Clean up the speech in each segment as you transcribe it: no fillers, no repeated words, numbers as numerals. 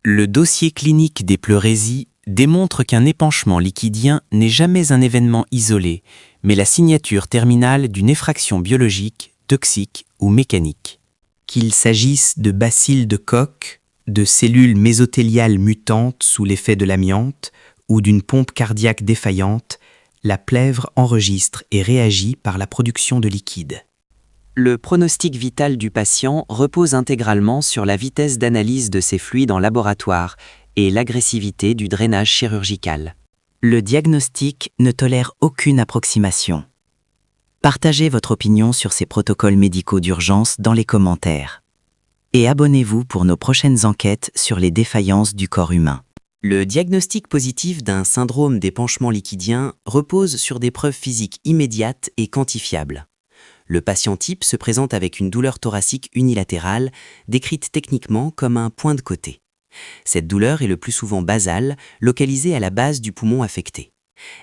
Le dossier clinique des pleurésies démontre qu'un épanchement liquidien n'est jamais un événement isolé, mais la signature terminale d'une effraction biologique, toxique ou mécanique. Qu'il s'agisse de bacilles de Koch, de cellules mésothéliales mutantes sous l'effet de l'amiante ou d'une pompe cardiaque défaillante, la plèvre enregistre et réagit par la production de liquide. Le pronostic vital du patient repose intégralement sur la vitesse d'analyse de ces fluides en laboratoire et l'agressivité du drainage chirurgical. Le diagnostic ne tolère aucune approximation. Partagez votre opinion sur ces protocoles médicaux d'urgence dans les commentaires. Et abonnez-vous pour nos prochaines enquêtes sur les défaillances du corps humain. Le diagnostic positif d'un syndrome d'épanchement liquidien repose sur des preuves physiques immédiates et quantifiables. Le patient type se présente avec une douleur thoracique unilatérale, décrite techniquement comme un point de côté. Cette douleur est le plus souvent basale, localisée à la base du poumon affecté.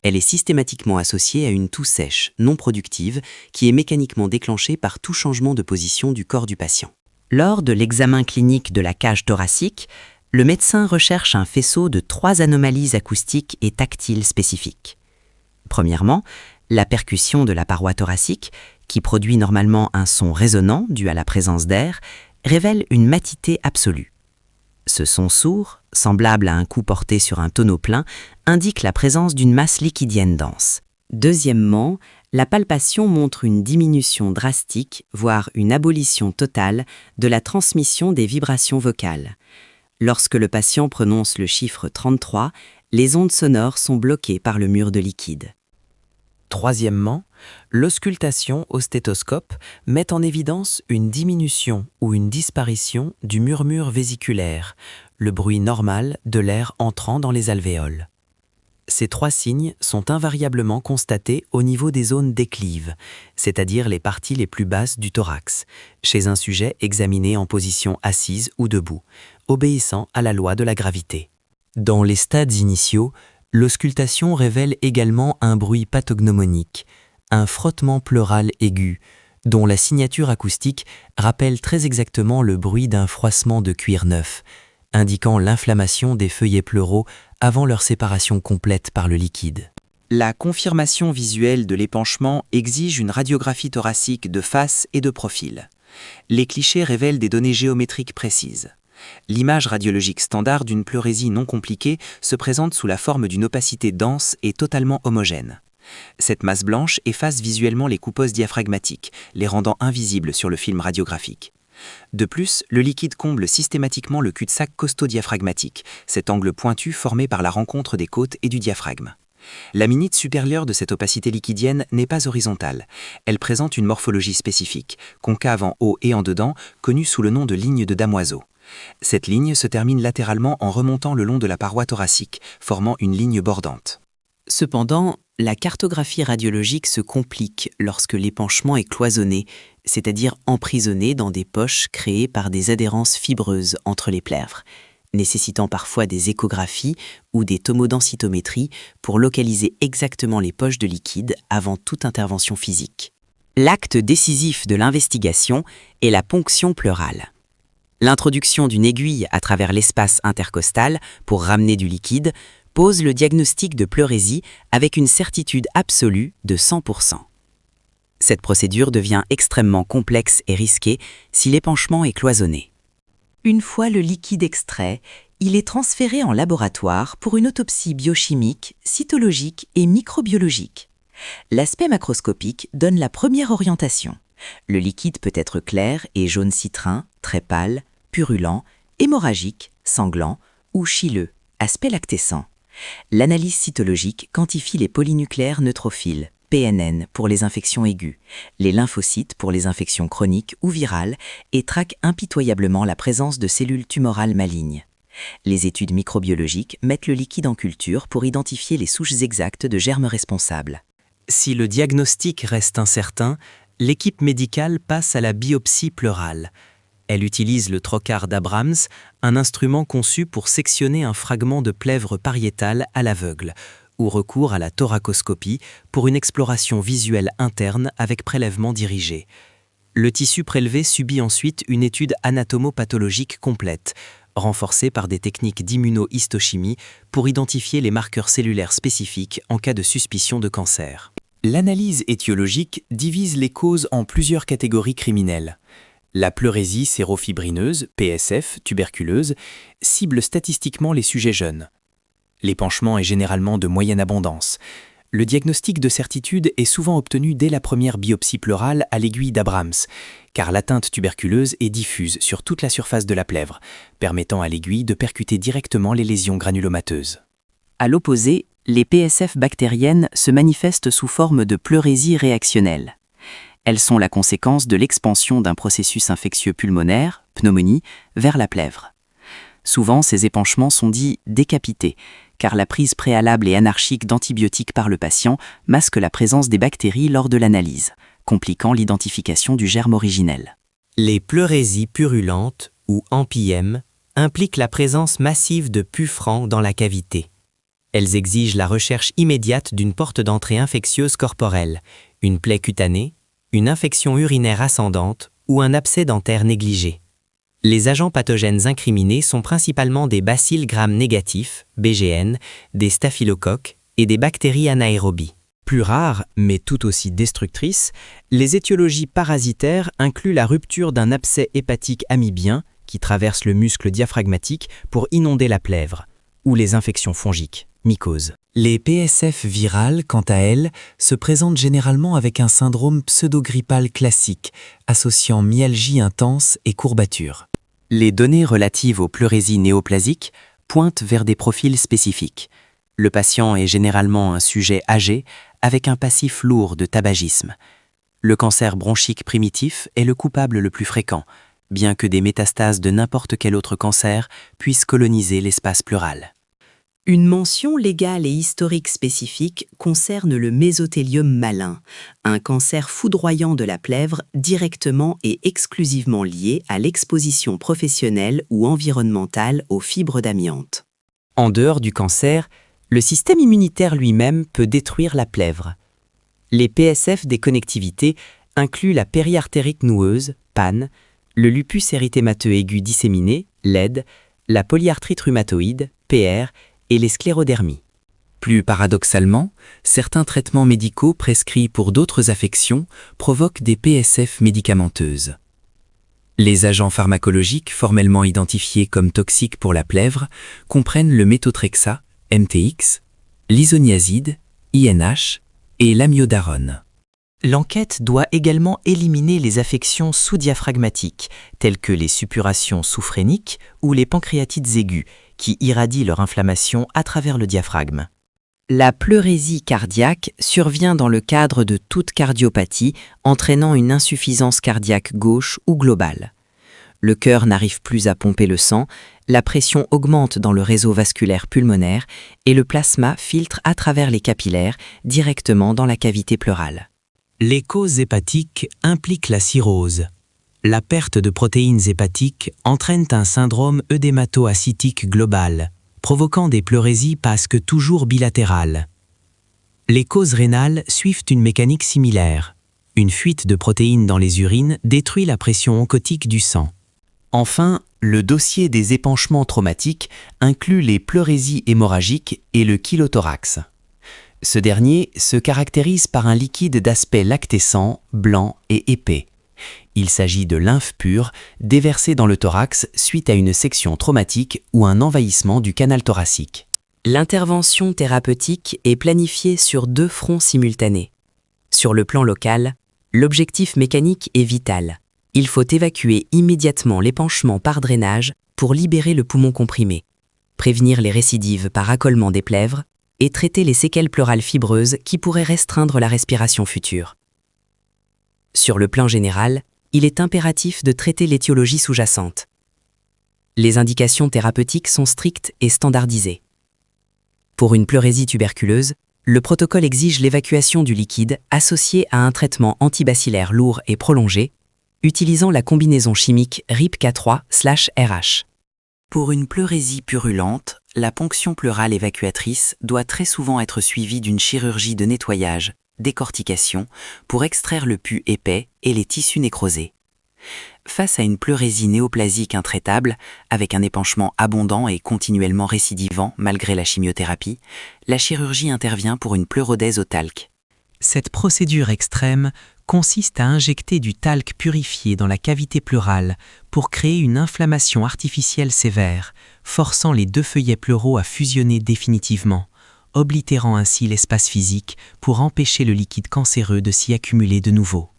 Elle est systématiquement associée à une toux sèche, non productive, qui est mécaniquement déclenchée par tout changement de position du corps du patient. Lors de l'examen clinique de la cage thoracique, le médecin recherche un faisceau de 3 anomalies acoustiques et tactiles spécifiques. Premièrement, la percussion de la paroi thoracique, qui produit normalement un son résonnant dû à la présence d'air, révèle une matité absolue. Ce son sourd, semblable à un coup porté sur un tonneau plein, indique la présence d'une masse liquidienne dense. Deuxièmement, la palpation montre une diminution drastique, voire une abolition totale, de la transmission des vibrations vocales. Lorsque le patient prononce le chiffre 33, les ondes sonores sont bloquées par le mur de liquide. Troisièmement, l'auscultation au stéthoscope met en évidence une diminution ou une disparition du murmure vésiculaire, le bruit normal de l'air entrant dans les alvéoles. Ces 3 signes sont invariablement constatés au niveau des zones déclives, c'est-à-dire les parties les plus basses du thorax, chez un sujet examiné en position assise ou debout, obéissant à la loi de la gravité. Dans les stades initiaux, l'auscultation révèle également un bruit pathognomonique, un frottement pleural aigu, dont la signature acoustique rappelle très exactement le bruit d'un froissement de cuir neuf, indiquant l'inflammation des feuillets pleuraux avant leur séparation complète par le liquide. La confirmation visuelle de l'épanchement exige une radiographie thoracique de face et de profil. Les clichés révèlent des données géométriques précises. L'image radiologique standard d'une pleurésie non compliquée se présente sous la forme d'une opacité dense et totalement homogène. Cette masse blanche efface visuellement les couposes diaphragmatiques, les rendant invisibles sur le film radiographique. De plus, le liquide comble systématiquement le cul-de-sac costo-diaphragmatique, cet angle pointu formé par la rencontre des côtes et du diaphragme. La minute supérieure de cette opacité liquidienne n'est pas horizontale. Elle présente une morphologie spécifique, concave en haut et en dedans, connue sous le nom de ligne de damoiseau. Cette ligne se termine latéralement en remontant le long de la paroi thoracique, formant une ligne bordante. Cependant, la cartographie radiologique se complique lorsque l'épanchement est cloisonné, c'est-à-dire emprisonné dans des poches créées par des adhérences fibreuses entre les plèvres, nécessitant parfois des échographies ou des tomodensitométries pour localiser exactement les poches de liquide avant toute intervention physique. L'acte décisif de l'investigation est la ponction pleurale. L'introduction d'une aiguille à travers l'espace intercostal pour ramener du liquide pose le diagnostic de pleurésie avec une certitude absolue de 100%. Cette procédure devient extrêmement complexe et risquée si l'épanchement est cloisonné. Une fois le liquide extrait, il est transféré en laboratoire pour une autopsie biochimique, cytologique et microbiologique. L'aspect macroscopique donne la première orientation. Le liquide peut être clair et jaune citrin, très pâle, purulent, hémorragique, sanglant ou chileux, aspect lactescent. L'analyse cytologique quantifie les polynucléaires neutrophiles, PNN pour les infections aiguës, les lymphocytes pour les infections chroniques ou virales et traque impitoyablement la présence de cellules tumorales malignes. Les études microbiologiques mettent le liquide en culture pour identifier les souches exactes de germes responsables. Si le diagnostic reste incertain, l'équipe médicale passe à la biopsie pleurale. Elle utilise le trocar d'Abrams, un instrument conçu pour sectionner un fragment de plèvre pariétale à l'aveugle, ou recourt à la thoracoscopie pour une exploration visuelle interne avec prélèvement dirigé. Le tissu prélevé subit ensuite une étude anatomopathologique complète, renforcée par des techniques d'immunohistochimie pour identifier les marqueurs cellulaires spécifiques en cas de suspicion de cancer. L'analyse étiologique divise les causes en plusieurs catégories criminelles. La pleurésie sérofibrineuse, PSF, tuberculeuse, cible statistiquement les sujets jeunes. L'épanchement est généralement de moyenne abondance. Le diagnostic de certitude est souvent obtenu dès la première biopsie pleurale à l'aiguille d'Abrams, car l'atteinte tuberculeuse est diffuse sur toute la surface de la plèvre, permettant à l'aiguille de percuter directement les lésions granulomateuses. À l'opposé, les PSF bactériennes se manifestent sous forme de pleurésie réactionnelle. Elles sont la conséquence de l'expansion d'un processus infectieux pulmonaire, pneumonie, vers la plèvre. Souvent, ces épanchements sont dits décapités, car la prise préalable et anarchique d'antibiotiques par le patient masque la présence des bactéries lors de l'analyse, compliquant l'identification du germe originel. Les pleurésies purulentes, ou empyèmes, impliquent la présence massive de pus francs dans la cavité. Elles exigent la recherche immédiate d'une porte d'entrée infectieuse corporelle, une plaie cutanée, une infection urinaire ascendante ou un abcès dentaire négligé. Les agents pathogènes incriminés sont principalement des bacilles gram-négatifs, BGN, des staphylocoques et des bactéries anaérobies. Plus rares, mais tout aussi destructrices, les étiologies parasitaires incluent la rupture d'un abcès hépatique amybien qui traverse le muscle diaphragmatique pour inonder la plèvre, ou les infections fongiques, mycoses. Les PSF virales, quant à elles, se présentent généralement avec un syndrome pseudogrippal classique, associant myalgie intense et courbatures. Les données relatives aux pleurésies néoplasiques pointent vers des profils spécifiques. Le patient est généralement un sujet âgé avec un passif lourd de tabagisme. Le cancer bronchique primitif est le coupable le plus fréquent, bien que des métastases de n'importe quel autre cancer puissent coloniser l'espace pleural. Une mention légale et historique spécifique concerne le mésothélium malin, un cancer foudroyant de la plèvre directement et exclusivement lié à l'exposition professionnelle ou environnementale aux fibres d'amiante. En dehors du cancer, le système immunitaire lui-même peut détruire la plèvre. Les PSF des connectivités incluent la périartérite noueuse, PAN, le lupus érythémateux aigu disséminé, LED, la polyarthrite rhumatoïde, PR, et les sclérodermies. Plus paradoxalement, certains traitements médicaux prescrits pour d'autres affections provoquent des PSF médicamenteuses. Les agents pharmacologiques formellement identifiés comme toxiques pour la plèvre comprennent le méthotrexat, MTX, l'isoniazide, INH et l'amiodarone. L'enquête doit également éliminer les affections sous-diaphragmatiques, telles que les suppurations sous-phréniques ou les pancréatites aiguës, qui irradient leur inflammation à travers le diaphragme. La pleurésie cardiaque survient dans le cadre de toute cardiopathie, entraînant une insuffisance cardiaque gauche ou globale. Le cœur n'arrive plus à pomper le sang, la pression augmente dans le réseau vasculaire pulmonaire et le plasma filtre à travers les capillaires directement dans la cavité pleurale. Les causes hépatiques impliquent la cirrhose. La perte de protéines hépatiques entraîne un syndrome œdémato-ascitique global, provoquant des pleurésies presque toujours bilatérales. Les causes rénales suivent une mécanique similaire. Une fuite de protéines dans les urines détruit la pression oncotique du sang. Enfin, le dossier des épanchements traumatiques inclut les pleurésies hémorragiques et le chylothorax. Ce dernier se caractérise par un liquide d'aspect lactescent, blanc et épais. Il s'agit de lymphe pure déversée dans le thorax suite à une section traumatique ou un envahissement du canal thoracique. L'intervention thérapeutique est planifiée sur 2 fronts simultanés. Sur le plan local, l'objectif mécanique est vital. Il faut évacuer immédiatement l'épanchement par drainage pour libérer le poumon comprimé, prévenir les récidives par accolement des plèvres et traiter les séquelles pleurales fibreuses qui pourraient restreindre la respiration future. Sur le plan général, il est impératif de traiter l'étiologie sous-jacente. Les indications thérapeutiques sont strictes et standardisées. Pour une pleurésie tuberculeuse, le protocole exige l'évacuation du liquide associé à un traitement antibacillaire lourd et prolongé, utilisant la combinaison chimique RIPK3/RH. Pour une pleurésie purulente, la ponction pleurale évacuatrice doit très souvent être suivie d'une chirurgie de nettoyage, décortication, pour extraire le pus épais et les tissus nécrosés. Face à une pleurésie néoplasique intraitable, avec un épanchement abondant et continuellement récidivant malgré la chimiothérapie, la chirurgie intervient pour une pleurodèse au talc. Cette procédure extrême consiste à injecter du talc purifié dans la cavité pleurale pour créer une inflammation artificielle sévère, forçant les deux feuillets pleuraux à fusionner définitivement, oblitérant ainsi l'espace physique pour empêcher le liquide cancéreux de s'y accumuler de nouveau.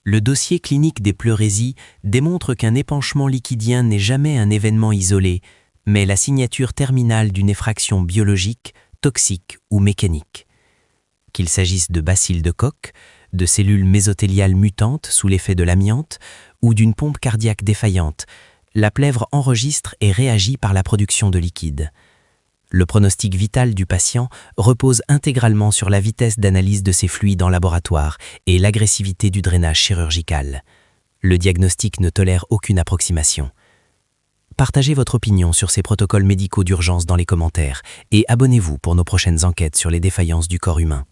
Le dossier clinique des pleurésies démontre qu'un épanchement liquidien n'est jamais un événement isolé, mais la signature terminale d'une effraction biologique, toxique ou mécanique. Qu'il s'agisse de bacilles de Koch, de cellules mésothéliales mutantes sous l'effet de l'amiante ou d'une pompe cardiaque défaillante, la plèvre enregistre et réagit par la production de liquide. Le pronostic vital du patient repose intégralement sur la vitesse d'analyse de ces fluides en laboratoire et l'agressivité du drainage chirurgical. Le diagnostic ne tolère aucune approximation. Partagez votre opinion sur ces protocoles médicaux d'urgence dans les commentaires et abonnez-vous pour nos prochaines enquêtes sur les défaillances du corps humain.